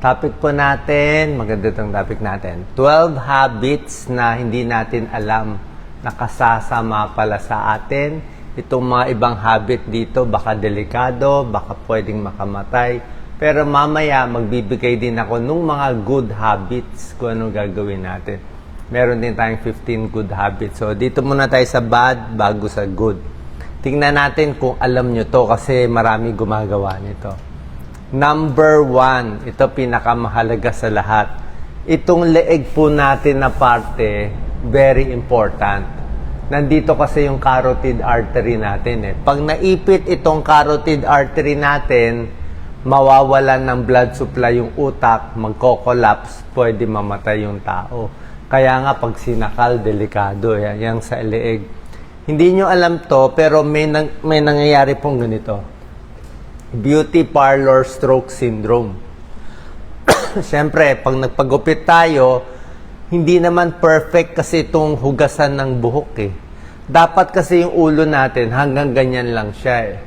Topic po natin, maganda itong topic natin. 12 habits na hindi natin alam na kasasama pala sa atin. Itong mga ibang habit dito, baka delikado, baka pwedeng makamatay. Pero mamaya, magbibigay din ako ng mga good habits kung anong gagawin natin. Meron din tayong 15 good habits. So, dito muna tayo sa bad bago sa good. Tingnan natin kung alam nyo to kasi marami gumagawa nito. Number 1, ito pinakamahalaga sa lahat. Itong leeg po natin na parte, very important. Nandito kasi yung carotid artery natin. Pag naipit itong carotid artery natin, mawawalan ng blood supply yung utak, magko-collapse, pwede mamatay yung tao. Kaya nga pag sinakal, delikado. Yan sa leeg. Hindi nyo alam to, pero may nangyayari pong ganito. Beauty parlor stroke syndrome. Siyempre, pag nagpagupit tayo, hindi naman perfect kasi itong hugasan ng buhok Dapat kasi yung ulo natin hanggang ganyan lang siya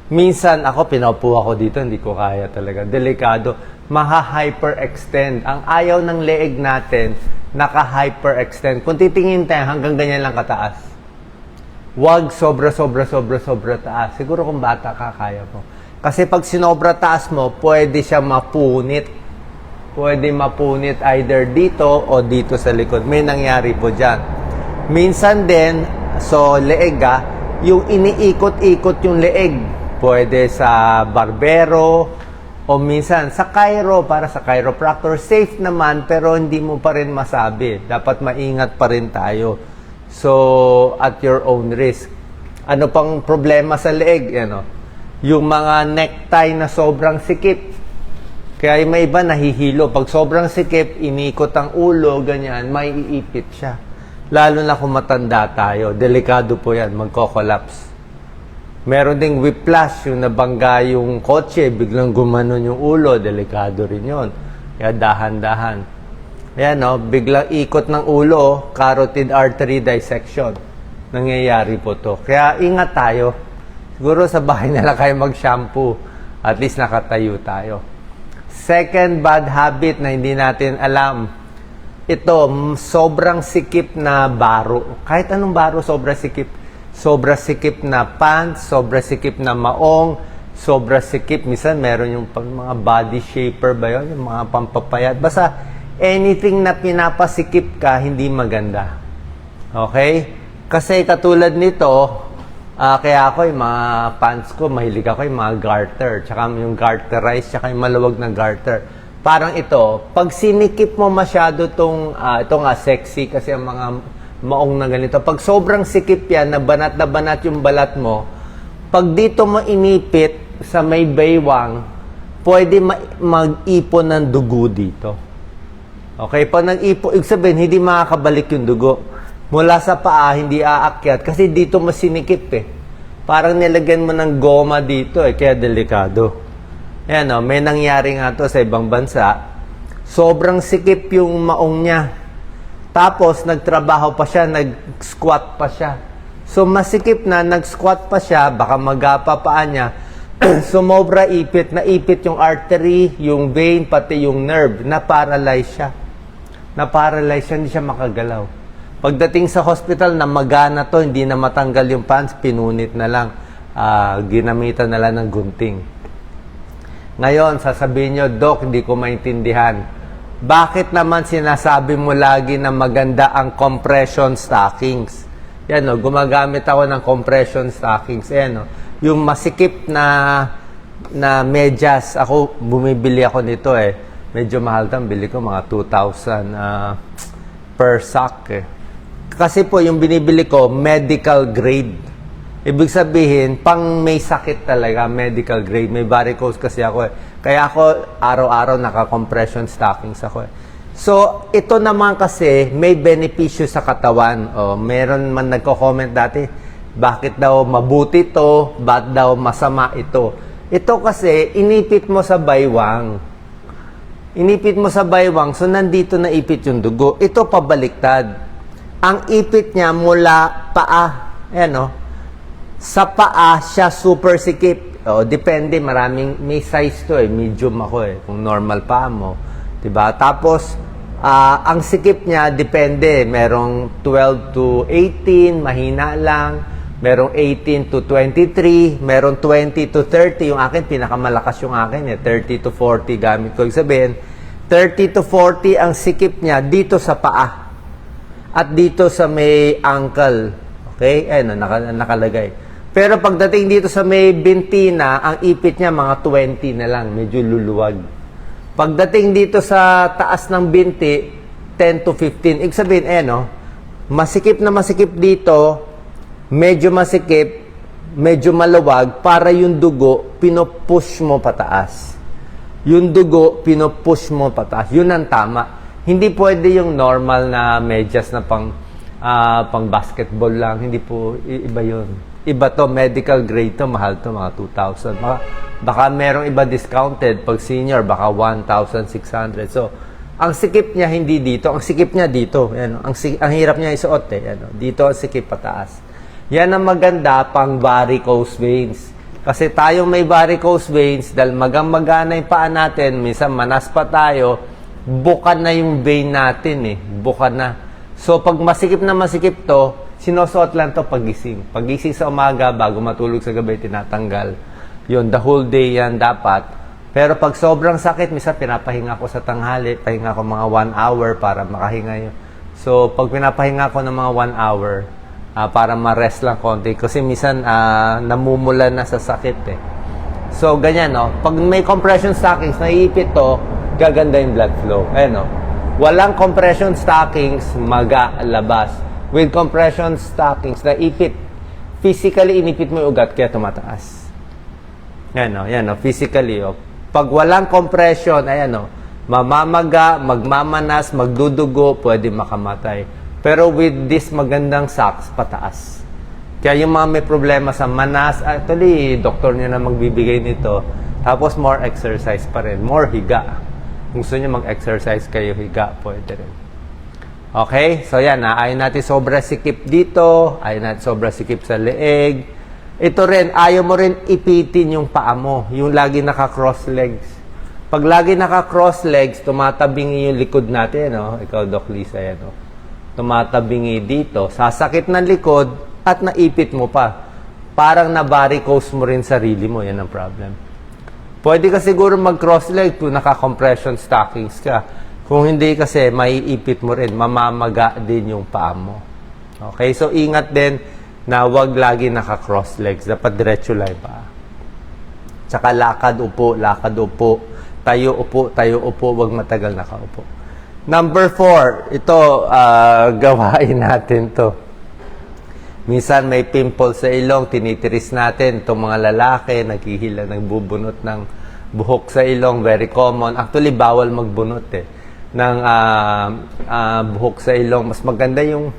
Minsan, ako, pinaupo ako dito, hindi ko kaya talaga. Delikado. Maha-hyperextend. Ang ayaw ng leeg natin, naka-hyperextend. Kung titingin tayo, hanggang ganyan lang kataas. Huwag sobra taas. Siguro kung bata ka, kaya mo. Kasi pag sinobra taas mo, pwede siya mapunit. Pwede mapunit either dito o dito sa likod. May nangyari po dyan. Minsan din, so leeg yung iniikot-ikot yung leeg. Pwede sa barbero o minsan sa chiro para sa chiropractor. Safe naman pero hindi mo pa rin masabi. Dapat maingat pa rin tayo. So, at your own risk. Ano pang problema sa leeg? Yung mga necktie na sobrang sikip. Kaya may iba nahihilo. Pag sobrang sikip, iniikot ang ulo, ganyan, may iipit siya. Lalo na kung matanda tayo. Delikado po yan, magko-collapse. Meron ding whiplash, yung nabangga yung kotse, biglang gumanon yung ulo, delikado rin yon. Kaya dahan-dahan. Ayan biglang ikot ng ulo, carotid artery dissection. Nangyayari po to. Kaya ingat tayo. Siguro sa bahay na lang kayo mag-shampoo. At least nakatayo tayo. Second bad habit na hindi natin alam. Ito, sobrang sikip na baro. Kahit anong baro, sobrang sikip. Sobra sikip na pants, sobra sikip na maong, sobra sikip. Minsan meron yung mga body shaper ba yun? Yung mga pampapayat. Basta anything na pinapasikip ka, hindi maganda. Okay? Kasi katulad nito, kaya ako yung mga pants ko, mahilig ako yung mga garter. Tsaka yung garterize, tsaka yung maluwag na garter. Parang ito, pag sinikip mo masyado ito nga sexy kasi ang mga maong na ganito. Pag sobrang sikip yan, na banat yung balat mo, pag dito mo inipit sa may baywang, pwede mag-ipon ng dugo dito. Okay? Pag nag-ipon, ibig sabihin, hindi makakabalik yung dugo. Mula sa paa, hindi aakyat. Kasi dito mo sinikip Parang nilagyan mo ng goma dito kaya delikado. Ayan may nangyari nga to sa ibang bansa. Sobrang sikip yung maong niya. Tapos, nagtrabaho pa siya, nag-squat pa siya. So, masikip na, nag-squat pa siya, baka magapa paa niya. Sumobra ipit, naipit yung artery, yung vein, pati yung nerve, na-paralyze siya. Na-paralyze siya, hindi siya makagalaw. Pagdating sa hospital, na magana to, hindi na matanggal yung pants, pinunit na lang. Ginamitan na lang ng gunting. Ngayon, sasabihin nyo, Doc, hindi ko maintindihan. Bakit naman sinasabi mo lagi na maganda ang compression stockings? Yan gumagamit ako ng compression stockings. Ayan yung masikip na medyas. Ako, bumibili ako nito Medyo mahal tam, bili ko mga 2,000 per sock Kasi po yung binibili ko, medical grade. Ibig sabihin, pang may sakit talaga, medical grade. May varicose kasi ako Kaya ako, araw-araw naka-compression stockings ako So, ito naman kasi, may benepisyo sa katawan. Meron man nagko-comment dati, bakit daw mabuti to, bakit daw masama ito. Ito kasi, inipit mo sa baywang. Inipit mo sa baywang, so nandito na ipit yung dugo. Ito pabaliktad. Ang ipit niya mula paa. Ayan Sa paa siya super sikip. O, depende, may size to medium ako kung normal pa mo. Diba? Tapos, ang sikip niya, depende. Merong 12 to 18, mahina lang. Merong 18 to 23, merong 20 to 30. Yung akin, pinakamalakas yung akin 30 to 40 gamit ko. Ibig sabihin, 30 to 40 ang sikip niya dito sa paa. At dito sa may ankle. Okay? Nakalagay. Pero pagdating dito sa may binti na, ang ipit niya mga 20 na lang. Medyo luluwag. Pagdating dito sa taas ng binti, 10 to 15. Ibig sabihin, masikip na masikip dito, medyo masikip, medyo maluwag, para yung dugo, pinopush mo pataas. Yung dugo, pinopush mo pataas. Yun ang tama. Hindi pwede yung normal na medyas na pang basketball lang. Hindi po, iba yun. Iba to, medical grade to, mahal to, mga 2,000. Baka merong iba discounted. Pag senior, baka 1,600. So, ang sikip niya hindi dito, ang sikip niya dito. Ang hirap niya isuot dito ang sikip pataas. Yan ang maganda pang varicose veins. Kasi tayong may varicose veins, dahil magana yung paa natin, minsan manas pa tayo, bukan na yung vein natin bukan na. So, pag masikip na masikip to, sinusuot lang to pagising. Pagising sa umaga, bago matulog sa gabi, tinatanggal. Yun, the whole day yan dapat. Pero pag sobrang sakit, minsan pinapahinga ko sa tanghali, pahinga ko mga 1 hour para makahinga yun. So, pag pinapahinga ko ng mga 1 hour, para ma-rest lang konti. Kasi minsan, namumula na sa sakit So, ganyan, Pag may compression stockings, naiipit to, gaganda yung blood flow. Walang compression stockings, magalabas. With compression stockings, naipit. Physically, inipit mo yung ugat, kaya tumataas. Physically. Pag walang compression, mamamaga, magmamanas, magdudugo, pwede makamatay. Pero with this magandang socks, pataas. Kaya yung mga may problema sa manas, actually, doktor niya na magbibigay nito. Tapos more exercise pa rin. More higa. Kung gusto niyo mag-exercise kayo, higa, pwede rin. Okay? So yan, ayaw natin sobra sikip dito, ayaw natin sobra sikip sa leeg. Ito rin, ayaw mo rin ipitin yung paa mo, yung lagi naka-cross legs. Pag lagi naka-cross legs, tumatabingi yung likod natin, Ikaw, Doc Lisa, tumatabingi dito, sasakit ng likod at naipit mo pa. Parang na-varicose mo rin sarili mo, yan ang problem. Pwede ka siguro mag-cross leg kung naka-compression stockings ka. Kung hindi kasi, maiipit mo rin, mamamaga din yung paa mo. Okay? So, ingat din na wag lagi naka-cross legs. Dapat diretso lang yung paa. Tsaka lakad, upo, tayo, upo, wag matagal nakaupo. Number 4, ito, gawain natin to. Minsan may pimple sa ilong, tinitiris natin. Itong mga lalaki, naghihila, nagbubunot ng buhok sa ilong, very common. Actually, bawal magbunot ng buhok sa ilong. Mas maganda yung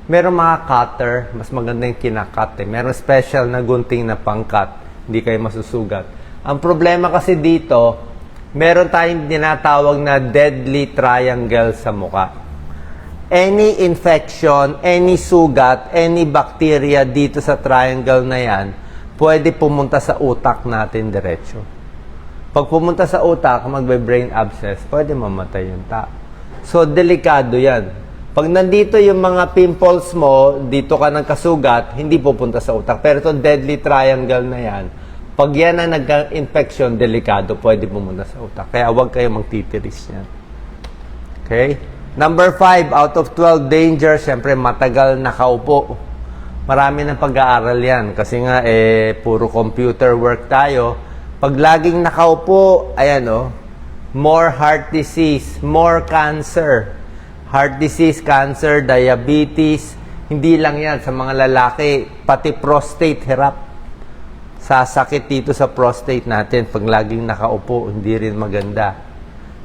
merong mga cutter, mas maganda yung kinakat Merong special na gunting na pang-cut, hindi kayo masusugat. Ang problema kasi dito, meron tayong tinatawag na deadly triangle sa muka. Any infection, any sugat, any bacteria dito sa triangle na yan, pwede pumunta sa utak natin diretso. Pag pumunta sa utak, magbe-brain abscess, pwede mamatay yung tao. So, delikado yan. Pag nandito yung mga pimples mo, dito ka nagkasugat, hindi pupunta sa utak. Pero ito deadly triangle na yan. Pag yan ang nagka-infection, delikado, pwede pumunta sa utak. Kaya huwag kayo magtitiris yan. Okay? Number 5, out of 12 danger, syempre matagal nakaupo. Marami ng pag-aaral yan. Kasi nga, puro computer work tayo. Pag laging nakaupo, more heart disease, more cancer. Heart disease, cancer, diabetes, hindi lang yan sa mga lalaki, pati prostate, hirap. Sasakit dito sa prostate natin pag laging nakaupo, hindi rin maganda.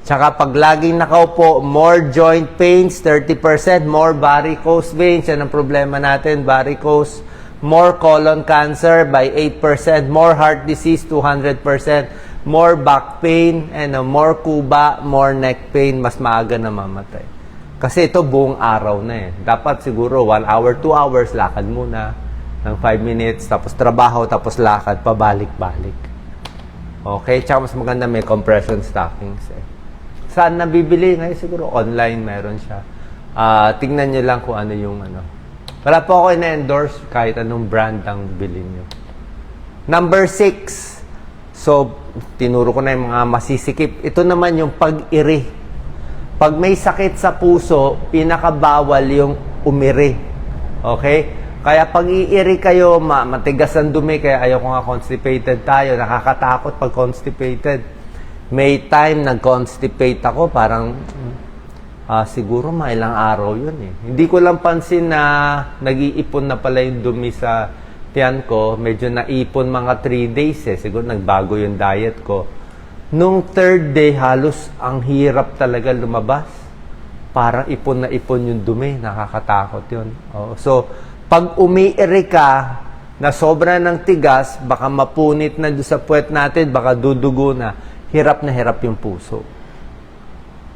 Tsaka pag laging nakaupo, more joint pains, 30%, more varicose veins, yan ang problema natin, varicose, more colon cancer by 8%, more heart disease 200%, more back pain, more kuba, more neck pain, mas maaga na mamatay. Kasi ito buong araw na Dapat siguro 1 hour, 2 hours, lakad muna. ng 5 minutes, tapos trabaho, tapos lakad, pabalik-balik. Okay? Tsaka mas maganda may compression stockings eh. Saan nabibili? Ngayon siguro online meron siya. Tingnan nyo lang kung ano yung ano. Wala po ako ina-endorse kahit anong brand ang bilhin nyo. Number 6. So, tinuro ko na yung mga masisikip. Ito naman yung pag-iri. Pag may sakit sa puso, pinakabawal yung umiri. Okay? Kaya pag iiri kayo, matigas ang dumi, kaya ayaw ko nga constipated tayo. Nakakatakot pag constipated. May time nag-constipate ako, parang siguro ilang araw yun eh. Hindi ko lang pansin na nag-iipon na pala yung dumi sa tiyan ko. Medyo naipon mga 3 days eh. Siguro nagbago yung diet ko. Nung 3rd day, halos ang hirap talaga lumabas. Parang ipon na ipon yung dumi. Nakakatakot yun. So, pag umiiri ka na sobra ng tigas, baka mapunit na doon sa puwet natin, baka dudugo na hirap yung puso.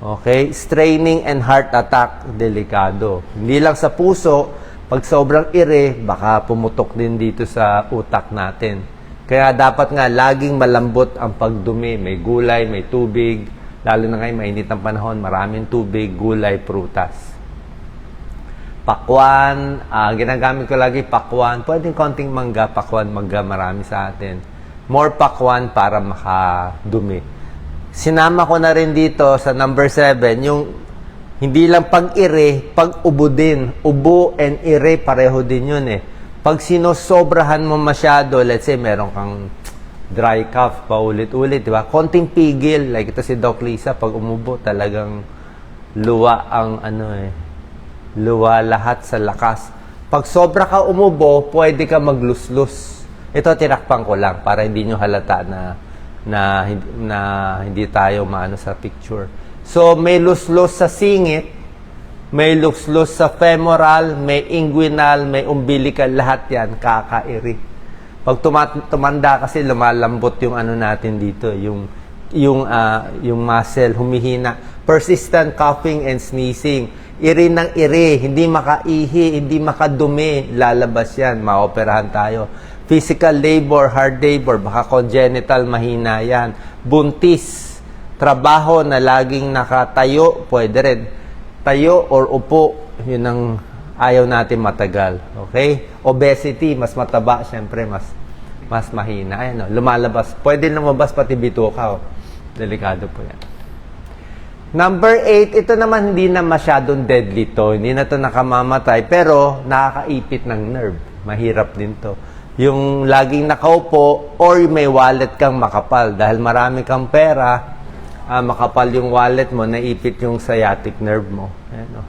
Okay? Straining and heart attack, delikado. Hindi lang sa puso, pag sobrang iri, baka pumutok din dito sa utak natin. Kaya dapat nga, laging malambot ang pagdumi. May gulay, may tubig. Lalo na ngayon, mainit ang panahon, maraming tubig, gulay, prutas. Pakwan, ginagamit ko lagi pakwan. Pwedeng konting mangga, pakwan, mangga, marami sa atin. More pakwan para makadumi. Sinama ko na rin dito sa number 7, yung hindi lang pag-iri, pag-ubo din. Ubo and iri, pareho din yun eh. Pag sinosobrahan mo masyado, let's say meron kang dry cough pa ulit-ulit, di ba? Konting pigil, like ito si Doc Lisa, pag umubo talagang luwa ang luwa lahat sa lakas. Pag sobra ka umubo, pwede ka magluslus. Ito, tinakpan ko lang para hindi nyo halata na hindi tayo maano sa picture. So, may luslus sa singit, may luslus sa femoral, may inguinal, may umbilical, lahat yan, kakairi. Pag tumanda kasi, lumalambot yung ano natin dito, yung muscle, humihina. Persistent coughing and sneezing. Iri ng iri, hindi makaihi, hindi makadumi, lalabas yan, maoperahan tayo. Physical labor, hard labor, baka congenital, mahina yan. Buntis, trabaho na laging nakatayo, pwede rin. Tayo or upo, yun ang ayaw natin matagal. Okay? Obesity, mas mataba, syempre, mas mahina. Ayan, lumalabas. Pwede lumabas pati bituka. Delikado po yan. Number 8, ito naman hindi na masyadong deadly to. Hindi na to nakamamatay, pero nakakaipit ng nerve. Mahirap din to. Yung laging nakaupo or may wallet kang makapal. Dahil marami kang pera, makapal yung wallet mo, naipit yung sciatic nerve mo. Ayan, no?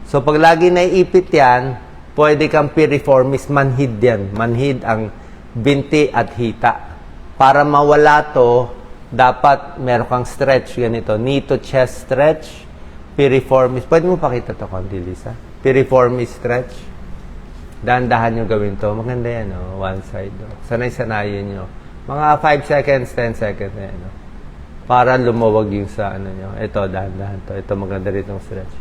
So, pag lagi naiipit yan, pwede kang piriformis, manhid yan. Manhid ang binti at hita. Para mawala to, dapat meron kang stretch ganito. Knee to chest stretch, piriformis. Pwede mo pakita to, Konti Lisa? Piriformis stretch. Dahan-dahan nyo gawin to. Maganda yan, no? One side. No? Sanay-sanayin nyo. Mga 5 seconds, 10 seconds na yan, no? Para lumawag yung sa ano nyo. Ito, dahan-dahan to. Ito, maganda rin itong stretch.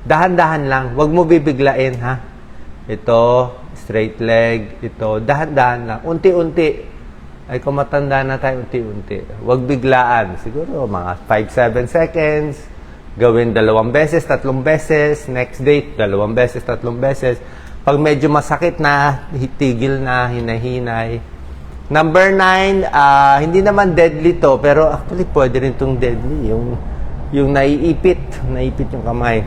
Dahan-dahan lang. Huwag mo bibiglain, ha? Ito, straight leg. Ito, dahan-dahan lang. Unti-unti. Ay, kung matanda na tayo, unti-unti. Huwag biglaan. Siguro, mga 5-7 seconds. Gawin 2 beses, 3 beses. Next day, 2 beses, 3 beses. Pag medyo masakit na, tigil na, hinahinay. Number 9, hindi naman deadly to, pero actually, pwede rin itong deadly. Yung naiipit yung kamay.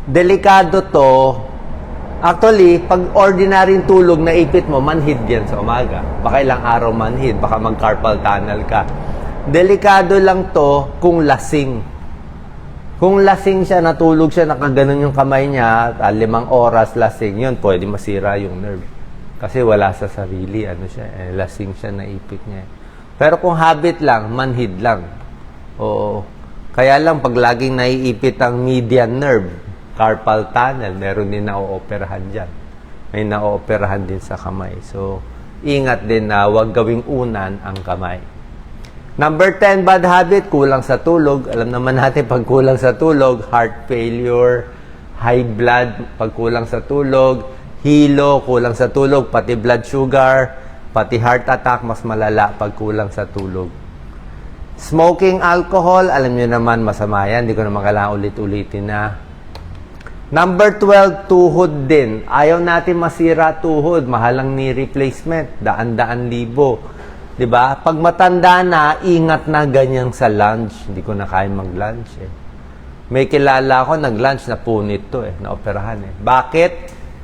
Delikado to. Actually, pag ordinaryong tulog na ipit mo, manhid yan sa umaga. Baka ilang araw manhid, baka mag-carpal tunnel ka. Delikado lang to kung lasing. Kung lasing siya, natulog siya, nakaganon yung kamay niya, 5 oras lasing, yun, pwede masira yung nerve. Kasi wala sa sarili, lasing siya, naipit niya. Pero kung habit lang, manhid lang. Oo. Kaya lang, pag laging naiipit ang median nerve, carpal tunnel, meron din na-ooperahan dyan. May na-ooperahan din sa kamay. So, ingat din na huwag gawing unan ang kamay. Number 10, bad habit, kulang sa tulog. Alam naman natin, pag kulang sa tulog, heart failure, high blood, pag kulang sa tulog, hilo, kulang sa tulog, pati blood sugar, pati heart attack, mas malala pag kulang sa tulog. Smoking alcohol, alam nyo naman, masama yan. Hindi ko naman kailangan ulit-ulitin na. Number 12, tuhod din. Ayaw natin masira tuhod. Mahalang knee replacement. Daan-daan libo. 'Di ba? Pag matanda na, ingat na ganyan sa lunch. Hindi ko na kaya mag-lunch eh. May kilala ko, nag-lunch na punit to eh. Naoperahan eh. Bakit?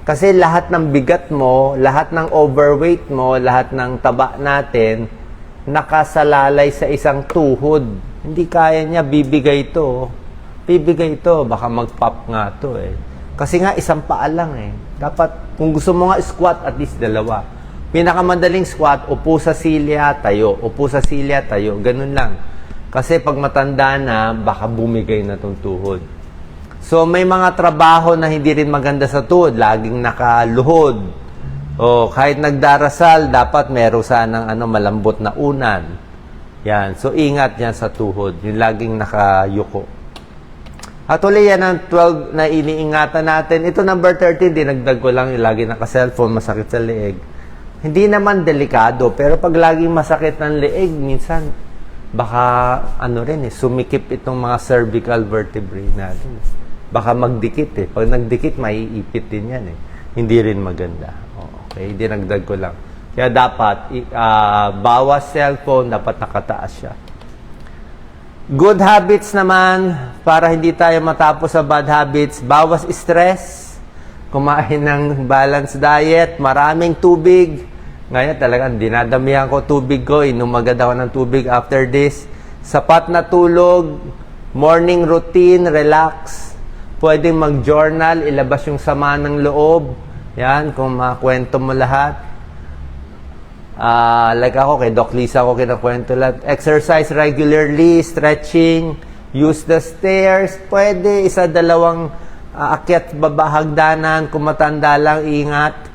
Kasi lahat ng bigat mo, lahat ng overweight mo, lahat ng taba natin, nakasalalay sa isang tuhod. Hindi kaya niya, bibigay to. Bibigay ito, baka mag-pop nga to eh. Kasi nga, isang paa lang eh. Dapat, kung gusto mo nga squat, at least dalawa. Pinakamadaling squat, upo sa silya, tayo. Upo sa silya, tayo. Ganun lang. Kasi pag matanda na, baka bumigay na tong tuhod. So, may mga trabaho na hindi rin maganda sa tuhod. Laging nakaluhod. O, kahit nagdarasal, dapat meron sanang malambot na unan. Yan. So, ingat yan sa tuhod. Yung laging nakayuko. Actually, yan ang 12 na iniingatan natin. Ito number 13, dinagdag ko lang yung lagi naka-cellphone, masakit sa leeg. Hindi naman delikado, pero pag laging masakit ng leeg, minsan, baka, sumikip itong mga cervical vertebrae natin. Baka magdikit eh. Pag nagdikit, maiipit din yan eh. Hindi rin maganda. Okay, dinagdag ko lang. Kaya dapat, bawas cellphone, dapat nakataas siya. Good habits naman, para hindi tayo matapos sa bad habits, bawas stress, kumain ng balanced diet, maraming tubig. Ngayon talagang dinadamihan ko tubig ko, inom agad ako ng tubig after this. Sapat na tulog, morning routine, relax. Pwedeng mag-journal, ilabas yung sama ng loob. Yan, kung makwento mo lahat. Like ako, kay Doc Lisa ako kinakwento lahat. Exercise regularly, stretching, use the stairs. Pwede, isa, dalawang akyat, baba, hagdanan. Kung matanda lang, ingat.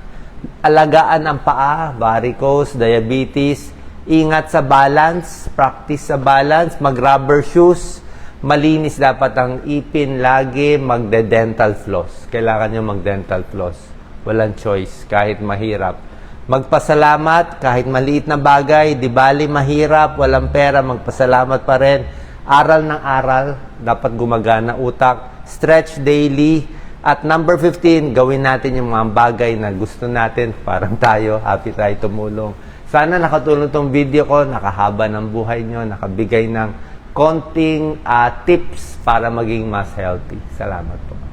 Alagaan ang paa, varicose, diabetes. Ingat sa balance, practice sa balance. Mag-rubber shoes. Malinis dapat ang ipin lagi. Magde-dental floss. Kailangan nyo mag-dental floss. Walang choice, kahit mahirap. Magpasalamat, kahit maliit na bagay, di bali mahirap, walang pera, magpasalamat pa rin. Aral ng aral, dapat gumagana utak. Stretch daily. At number 15, gawin natin yung mga bagay na gusto natin. Parang tayo, happy tayo tumulong. Sana nakatulong tong video ko, nakahaba ng buhay nyo, nakabigay ng konting tips para maging mas healthy. Salamat po.